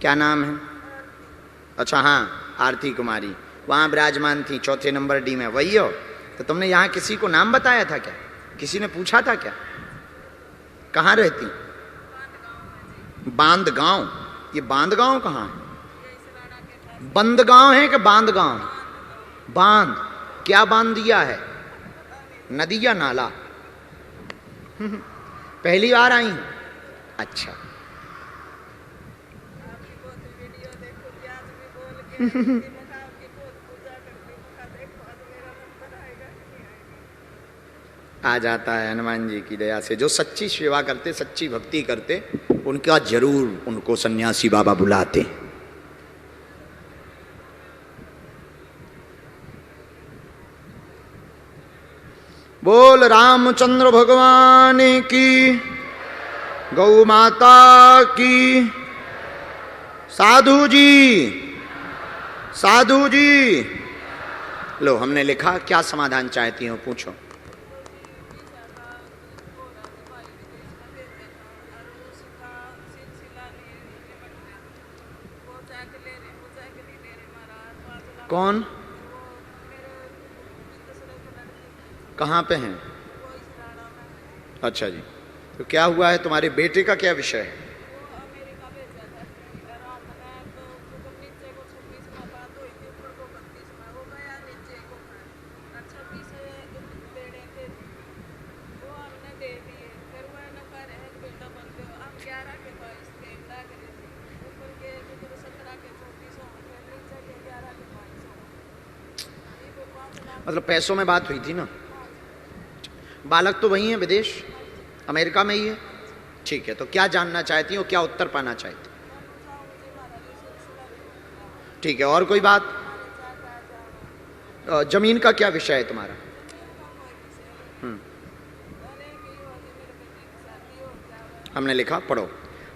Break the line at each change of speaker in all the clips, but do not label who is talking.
क्या नाम है? अच्छा हाँ, आरती कुमारी वहाँ विराजमान थी 4 नंबर डी में, वही हो? तो तुमने यहाँ किसी को नाम बताया था क्या? किसी ने पूछा था क्या? कहाँ रहती? बांदगांव। ये बांदगांव कहाँ है? बंदगांव है कि बांदगांव? बांध। क्या बांध दिया है? नदी या नाला? पहली बार आई? अच्छा। आ जाता है हनुमान जी की दया से। जो सच्ची सेवा करते, सच्ची भक्ति करते, उनका जरूर उनको सन्यासी बाबा बुलाते। बोल रामचंद्र भगवान की, गौ माता की। साधु जी, साधु जी। लो, हमने लिखा, क्या समाधान चाहती हो पूछो। कौन? कहाँ पे हैं? अच्छा जी। तो क्या हुआ है? तुम्हारे बेटे का क्या विषय है? मतलब पैसों में बात हुई थी ना? बालक तो वही है, विदेश अमेरिका में ही है। ठीक है, तो क्या जानना चाहती हो, क्या उत्तर पाना चाहती? ठीक है, और कोई बात? जमीन का क्या विषय है तुम्हारा? हमने लिखा, पढ़ो।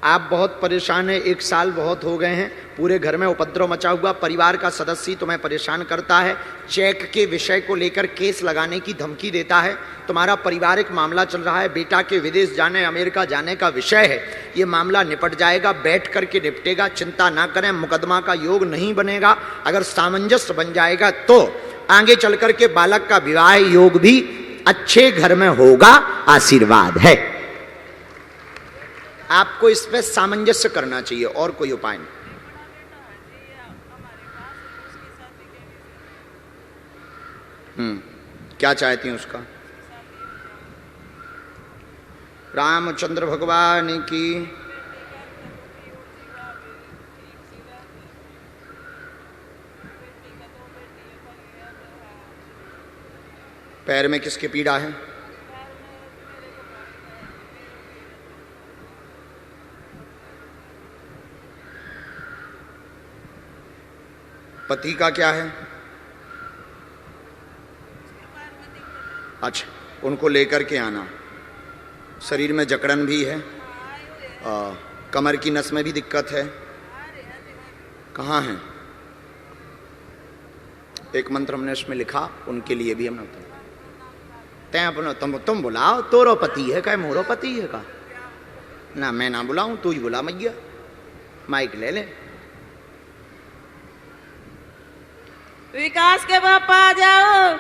आप बहुत परेशान हैं, 1 साल बहुत हो गए हैं, पूरे घर में उपद्रव मचा हुआ, परिवार का सदस्य तुम्हें परेशान करता है, चेक के विषय को लेकर केस लगाने की धमकी देता है, तुम्हारा पारिवारिक मामला चल रहा है, बेटा के विदेश जाने, अमेरिका जाने का विषय है, ये मामला निपट जाएगा, बैठ करके निपटेगा, चिंता ना करें, मुकदमा का योग नहीं बनेगा, अगर सामंजस्य बन जाएगा तो आगे चल करके बालक का विवाह योग भी अच्छे घर में होगा, आशीर्वाद है। आपको इस पे सामंजस्य करना चाहिए, और कोई उपाय नहीं। क्या चाहती हैं उसका? रामचंद्र भगवान की। पैर में किसकी पीड़ा है? पति का क्या है? अच्छा, उनको लेकर के आना। शरीर में जकड़न भी है, कमर की नस में भी दिक्कत है। कहाँ है? एक मंत्र हमने इसमें लिखा, उनके लिए भी हमने तय अपना तुम बुलाओ, तोरो पति है का मोरो पति है का? ना मैं ना बुलाऊं, तू ही बुला मैया, माइक ले ले।
विकास के पापा आ जाओ,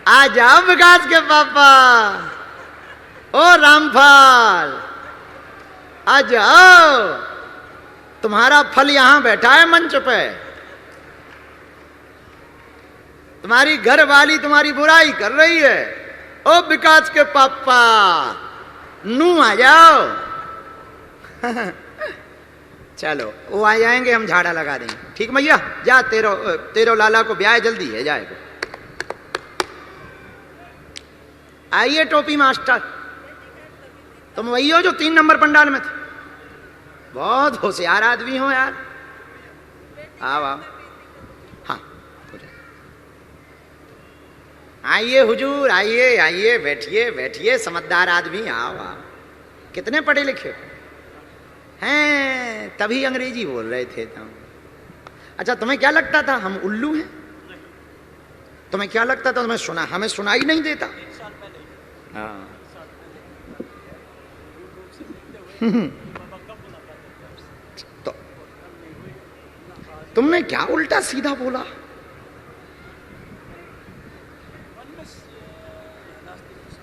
आ जाओ विकास के पापा। ओ रामफल, आ जाओ, तुम्हारा फल यहां बैठा है मंच पे। तुम्हारी घर वाली तुम्हारी बुराई कर रही है। ओ विकास के पापा, नू आ जाओ। चलो, वो आ जाएंगे, हम झाड़ा लगा देंगे। ठीक मैया, जा, तेरो लाला को ब्याह जल्दी है, जाएगा। आइए टोपी मास्टर, तुम वही हो जो 3 नंबर पंडाल में थे? बहुत होशियार आदमी हो यार। आओ आओ, हाँ आइए हुजूर, आइए आइए, बैठिए बैठिए, समझदार आदमी, आओ आओ। कितने पढ़े लिखे हैं? तभी अंग्रेजी बोल रहे थे तुम। अच्छा, तुम्हें क्या लगता था हम उल्लू हैं? तुम्हें क्या लगता था हमें सुनाई नहीं देता? हाँ। तुमने क्या उल्टा सीधा बोला?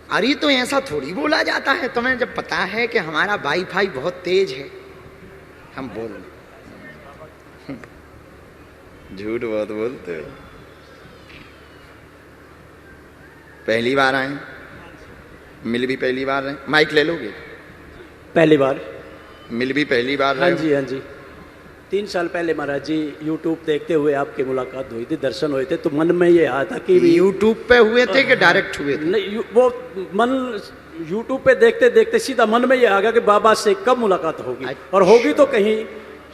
अरे तो ऐसा थोड़ी बोला जाता है। तुम्हें जब पता है कि हमारा वाईफाई बहुत तेज है, हम बोल झूठ बहुत बोलते हो। पहली बार आए, मिल भी पहली बार रहे। माइक ले लोगे?
पहली बार
मिल भी पहली बार
हाँ
रहे।
जी हाँ जी। 3 साल पहले महाराज जी यूट्यूब देखते हुए आपकी मुलाकात हुई थी, दर्शन हुए थे, तो मन में ये आया था कि
यूट्यूब पे हुए थे कि डायरेक्ट हुए थे?
नहीं, वो मन यूट्यूब पे देखते देखते सीधा मन में ये आ गया कि बाबा से कब मुलाकात होगी, और होगी तो कहीं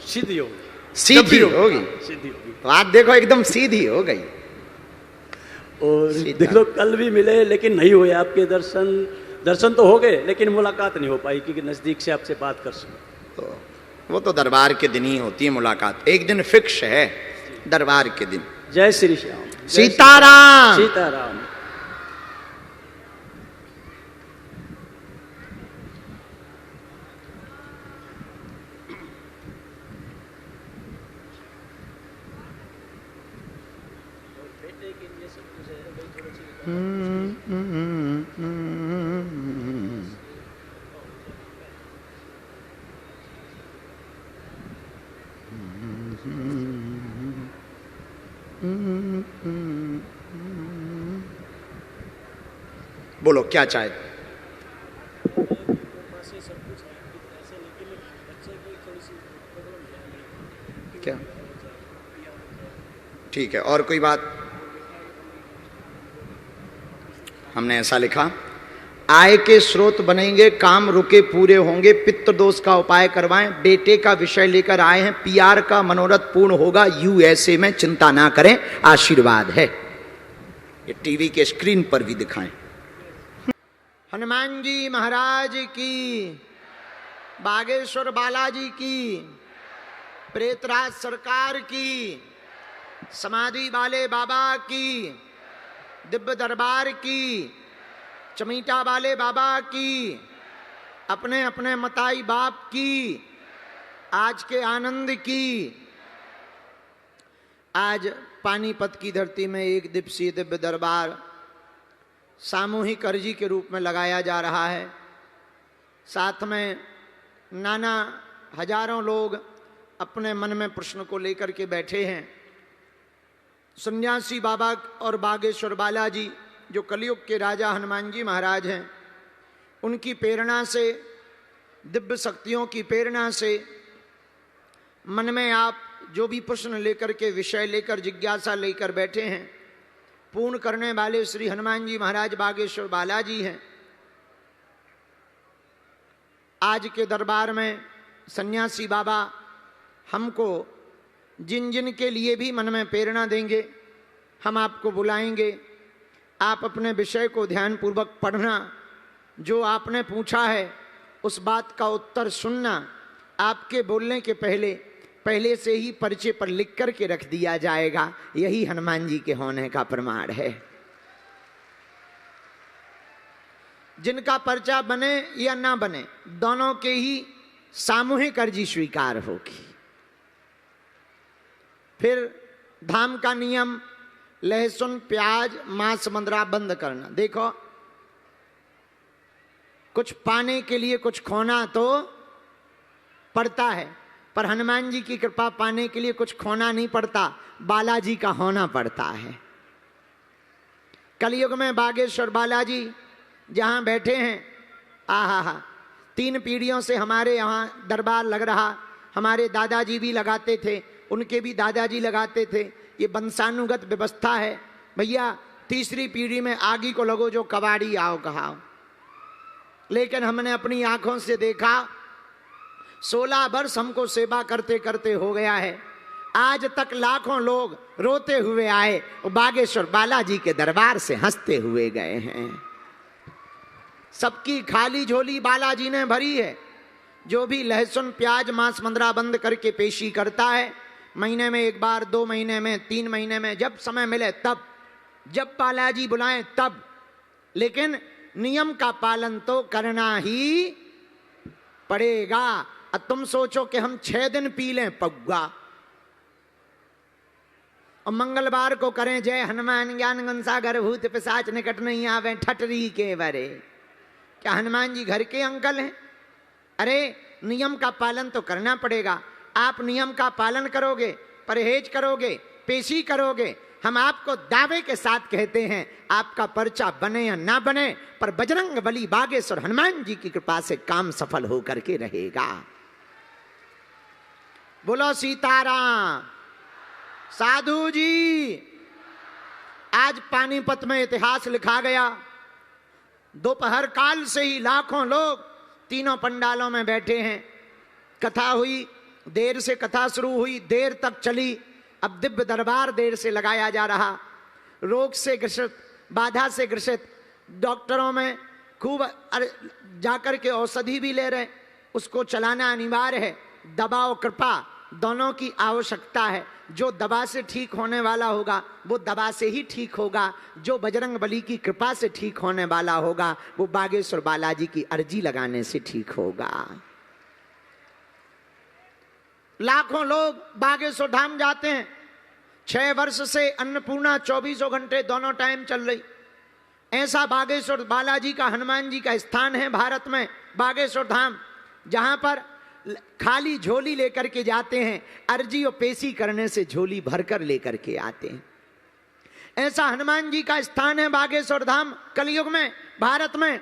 सीधी होगी।
सीधी होगी,
सीधी होगी।
बात देखो एकदम सीधी हो गई।
और देख लो कल भी मिले लेकिन नहीं हुए आपके दर्शन। दर्शन तो हो गए लेकिन मुलाकात नहीं हो पाई क्योंकि नजदीक से आपसे बात कर सकूं।
तो वो तो दरबार के दिन ही होती है मुलाकात, एक दिन फिक्स है दरबार के दिन।
जय श्री श्याम,
सीताराम।
सीताराम।
बोलो क्या चाहे? क्या ठीक है? और कोई बात? हमने ऐसा लिखा, आय के स्रोत बनेंगे, काम रुके पूरे होंगे, पितृ दोष का उपाय करवाएं, बेटे का विषय लेकर आए हैं, पीआर का मनोरथ पूर्ण होगा, यूएसए में, चिंता ना करें, आशीर्वाद है। ये टीवी के स्क्रीन पर भी दिखाएं। हनुमान जी महाराज की, बागेश्वर बालाजी की, प्रेतराज सरकार की, समाधि वाले बाबा की, दिव्य दरबार की, चमीटा वाले बाबा की, अपने अपने मताई बाप की, आज के आनंद की। आज पानीपत की धरती में एक दिवसीय दिव्य दरबार सामूहिक अर्जी के रूप में लगाया जा रहा है। साथ में नाना हजारों लोग अपने मन में प्रश्न को लेकर के बैठे हैं। सन्यासी बाबा और बागेश्वर बालाजी जो कलयुग के राजा हनुमान जी महाराज हैं, उनकी प्रेरणा से, दिव्य शक्तियों की प्रेरणा से मन में आप जो भी प्रश्न लेकर के, विषय लेकर, जिज्ञासा लेकर बैठे हैं, पूर्ण करने वाले श्री हनुमान जी महाराज बागेश्वर बालाजी हैं। आज के दरबार में सन्यासी बाबा हमको जिन जिन के लिए भी मन में प्रेरणा देंगे, हम आपको बुलाएंगे। आप अपने विषय को ध्यानपूर्वक पढ़ना, जो आपने पूछा है उस बात का उत्तर सुनना। आपके बोलने के पहले से ही पर्चे पर लिख कर के रख दिया जाएगा। यही हनुमान जी के होने का प्रमाण है। जिनका पर्चा बने या ना बने, दोनों के ही सामूहिक अर्जी स्वीकार होगी। फिर धाम का नियम, लहसुन, प्याज, मांस, मंदरा बंद करना। देखो, कुछ पाने के लिए कुछ खोना तो पड़ता है, पर हनुमान जी की कृपा पाने के लिए कुछ खोना नहीं पड़ता, बालाजी का होना पड़ता है। कलयुग में बागेश्वर बालाजी जहां बैठे हैं, आहा, 3 पीढ़ियों से हमारे यहाँ दरबार लग रहा। हमारे दादाजी भी लगाते थे, उनके भी दादाजी लगाते थे। ये वंशानुगत व्यवस्था है भैया। 3री पीढ़ी में आगे को लगो जो कबाड़ी आओ कहाओ। लेकिन हमने अपनी आंखों से देखा, 16 वर्ष हमको सेवा करते करते हो गया है। आज तक लाखों लोग रोते हुए आए और बागेश्वर बालाजी के दरबार से हंसते हुए गए हैं। सबकी खाली झोली बालाजी ने भरी है। जो भी लहसुन, प्याज, मांस, मंदरा बंद करके पेशी करता है, महीने में 1 बार, 2 महीने में, 3 महीने में, जब समय मिले तब, जब बालाजी बुलाएं तब, लेकिन नियम का पालन तो करना ही पड़ेगा। अब तुम सोचो कि हम 6 दिन पी लें पौवा, और मंगलवार को करें जय हनुमान ज्ञान गुण सागर भूत पिशाच निकट नहीं आवे ठटरी के बरे। क्या हनुमान जी घर के अंकल हैं? अरे नियम का पालन तो करना पड़ेगा। आप नियम का पालन करोगे, परहेज करोगे, पेशी करोगे, हम आपको दावे के साथ कहते हैं आपका पर्चा बने या ना बने, पर बजरंग बली बागेश्वर हनुमान जी की कृपा से काम सफल होकर के रहेगा। बोलो सीताराम। साधु जी, आज पानीपत में इतिहास लिखा गया। दोपहर काल से ही लाखों लोग तीनों पंडालों में बैठे हैं। कथा हुई, देर से कथा शुरू हुई, देर तक चली। अब दिव्य दरबार देर से लगाया जा रहा। रोग से ग्रसित, बाधा से ग्रसित डॉक्टरों में खूब जाकर के औषधि भी ले रहे, उसको चलाना अनिवार्य है। दवा और कृपा दोनों की आवश्यकता है। जो दवा से ठीक होने वाला होगा वो दवा से ही ठीक होगा, जो बजरंग बली की कृपा से ठीक होने वाला होगा वो बागेश्वर बालाजी की अर्जी लगाने से ठीक होगा। लाखों लोग बागेश्वर धाम जाते हैं। 6 वर्ष से अन्नपूर्णा 24 घंटे दोनों टाइम चल रही। ऐसा बागेश्वर बालाजी का, हनुमान जी का स्थान है भारत में, बागेश्वर धाम, जहां पर खाली झोली लेकर के जाते हैं, अर्जी और पेशी करने से झोली भरकर लेकर के आते हैं। ऐसा हनुमान जी का स्थान है बागेश्वर धाम। कलयुग में भारत में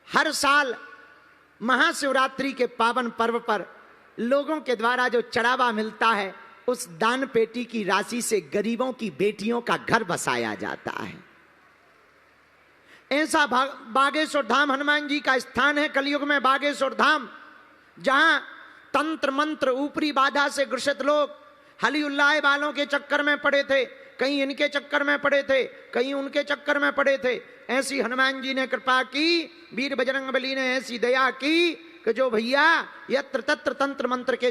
हर साल महाशिवरात्रि के पावन पर्व पर लोगों के द्वारा जो चढ़ावा मिलता है, उस दान पेटी की राशि से गरीबों की बेटियों का घर बसाया जाता है। ऐसा बागेश्वर धाम हनुमान जी का स्थान है कलयुग में, बागेश्वर धाम, जहां तंत्र मंत्र ऊपरी बाधा से ग्रसित लोग हली उल्लाह वालों के चक्कर में पड़े थे, कहीं इनके चक्कर में पड़े थे, कहीं उनके चक्कर में पड़े थे। ऐसी हनुमान जी ने कृपा की, वीर बजरंग बली ने ऐसी दया की कि जो भैया यत्र तत्र तंत्र मंत्र के